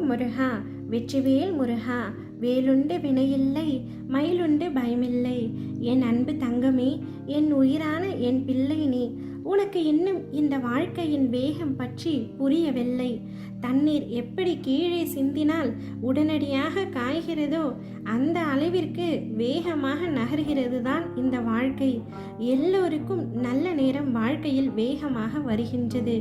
முருகா, வெற்றிவேல் முருகா, வேலுண்டு வினையில்லை, மயிலுண்டு பயமில்லை. என் அன்பு தங்கமே, என் உயிரான என் பிள்ளை நீ. உனக்கு இன்னும் இந்த வாழ்க்கையின் வேகம் பற்றி புரியவில்லை. தண்ணீர் எப்படி கீழே சிந்தினால் உடனடியாக காய்கிறதோ அந்த அளவிற்கு வேகமாக நகர்கிறது தான் இந்த வாழ்க்கை. எல்லோருக்கும் நல்ல நேரம் வாழ்க்கையில் வேகமாக வருகின்றது.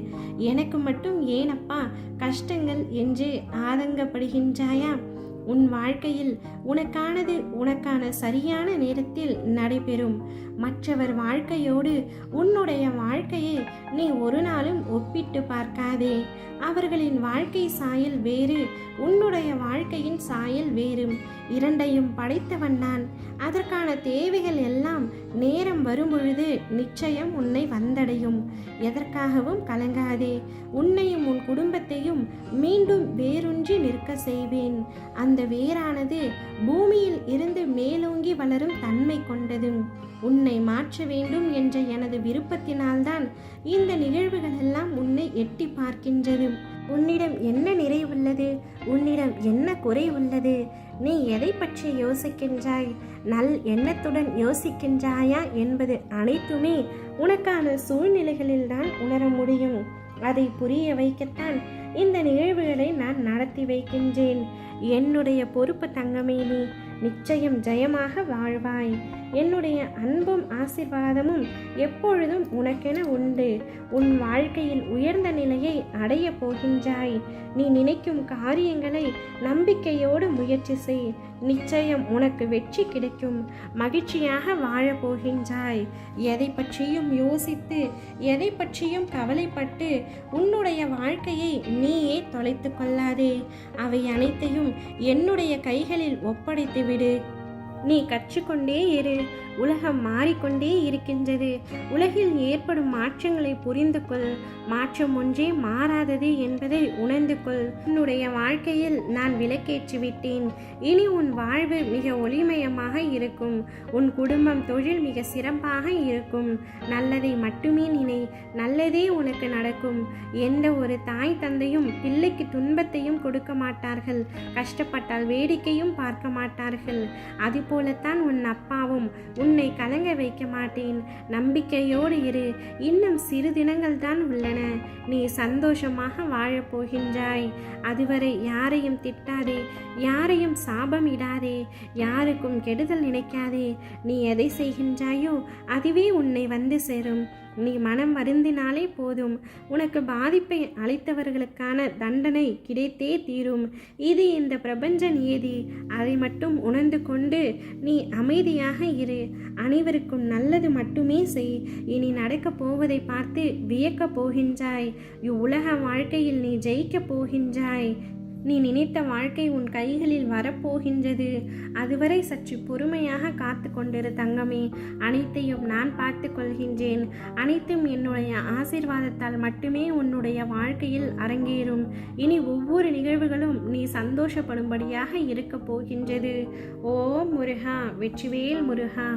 எனக்கு மட்டும் ஏனப்பா கஷ்டங்கள் என்று ஆதங்கப்படுகின்றாயா? உன் வாழ்க்கையில் உனக்கானது உனக்கான சரியான நேரத்தில் நடைபெறும். மற்றவர் வாழ்க்கையோடு உன்னுடைய வாழ்க்கையை நீ ஒரு நாளும் ஒப்பிட்டு பார்க்காதே. அவர்களின் வாழ்க்கை சாயல் வேறு, உன்னுடைய வாழ்க்கையின் சாயல் வேறு. இரண்டையும் படைத்தவன் நான். அதற்கான தேவைகள் எல்லாம் நேரம் வரும்பொழுது நிச்சயம் உன்னை வந்தடையும். எதற்காகவும் கலங்காதே. உன்னையும் உன் குடும்பத்தையும் மீண்டும் வேரூன்றி நிற்க செய்வேன். அந்த வேரானது பூமியில் இருந்து மேலோங்கி வளரும் தன்மை கொண்டது. உன்னை மாற்ற வேண்டும் என்ற எனது விருப்பத்தினால்தான் இந்த நிகழ்வுகள் எல்லாம் உன்னை எட்டி பார்க்கின்றது. உன்னிடம் என்ன நிறை உள்ளது? உன்னிடம் என்ன குறை உள்ளது? நீ எதை பற்றி யோசிக்கின்றாய்? நல் எண்ணத்துடன் யோசிக்கின்றாயா என்பது அனைத்துமே உனக்கான சூழ்நிலைகளில்தான் உணர முடியும். அதை புரிய வைக்கத்தான் இந்த நிகழ்வுகளை நான் நடத்தி வைக்கின்றேன். என்னுடைய பொறுப்பு தங்கமே நீ. நிச்சயம் ஜெயமாக வாழ்வாய். என்னுடைய அன்பும் ஆசீர்வாதமும் எப்பொழுதும் உனக்கென உண்டு. உன் வாழ்க்கையில் உயர்ந்த நிலையை அடைய போகின்றாய். நீ நினைக்கும் காரியங்களை நம்பிக்கையோடு முயற்சி செய். நிச்சயம் உனக்கு வெற்றி கிடைக்கும். மகிழ்ச்சியாக வாழப் போகின்றாய். எதை பற்றியும் யோசித்து எதை பற்றியும் கவலைப்பட்டு உன்னுடைய வாழ்க்கையை நீயே தொலைத்து கொள்ளாதே. அவை அனைத்தையும் என்னுடைய கைகளில் ஒப்படைத்து விடு. நீ கற்றுக்கொண்டே இரு. உலகம் மாறிக்கொண்டே இருக்கின்றது. உலகில் ஏற்படும் மாற்றங்களை புரிந்து கொள். மாற்றம் ஒன்றே மாறாதது என்பதை உணர்ந்து கொள். உன்னுடைய வாழ்க்கையில் நான் விளக்கேற்றி விட்டேன். இனி உன் வாழ்வு மிக ஒளிமயமாக இருக்கும். உன் குடும்பம் தொழில் மிக சிறப்பாக இருக்கும். நல்லதை மட்டுமே நினை. நல்லதே உனக்கு நடக்கும். எந்த ஒரு தாய் தந்தையும் பிள்ளைக்கு துன்பத்தையும் கொடுக்க மாட்டார்கள். கஷ்டப்பட்டால் வேடிக்கையும் பார்க்க மாட்டார்கள். அதுபோலத்தான் உன் அப்பாவும் உன்னை கலங்க வைக்க மாட்டேன். நம்பிக்கையோடு இரு. இன்னும் சிறு தினங்கள் தான் உள்ளன. நீ சந்தோஷமாக வாழப் போகின்றாய். அதுவரை யாரையும் திட்டாதே, யாரையும் சாபம் இடாதே, யாருக்கும் கெடுதல் நினைக்காதே. நீ எதை செய்கின்றாயோ அதுவே உன்னை வந்து சேரும். நீ மனம் வருந்தினாலே போதும். உனக்கு பாதிப்பை அளித்தவர்களுக்கான தண்டனை கிடைத்தே தீரும். இது இந்த பிரபஞ்ச நியதி. அதை மட்டும் உணர்ந்து கொண்டு நீ அமைதியாக இரு. அனைவருக்கும் நல்லது மட்டுமே செய். இனி நடக்கப் போவதை பார்த்து வியக்கப் போகின்றாய். இவ்வுலக வாழ்க்கையில் நீ ஜெயிக்கப் போகின்றாய். நீ நினைத்த வாழ்க்கை உன் கைகளில் வரப்போகின்றது. அதுவரை சற்று பொறுமையாக காத்து கொண்டிரு தங்கமே. அனைத்தையும் நான் பார்த்து கொள்கின்றேன். அனைத்தும் என்னுடைய ஆசீர்வாதத்தால் மட்டுமே உன்னுடைய வாழ்க்கையில் அரங்கேறும். இனி ஒவ்வொரு நிகழ்வுகளும் நீ சந்தோஷப்படும்படியாக இருக்கப் போகின்றது. ஓ முருகா, வெற்றிவேல் முருகா.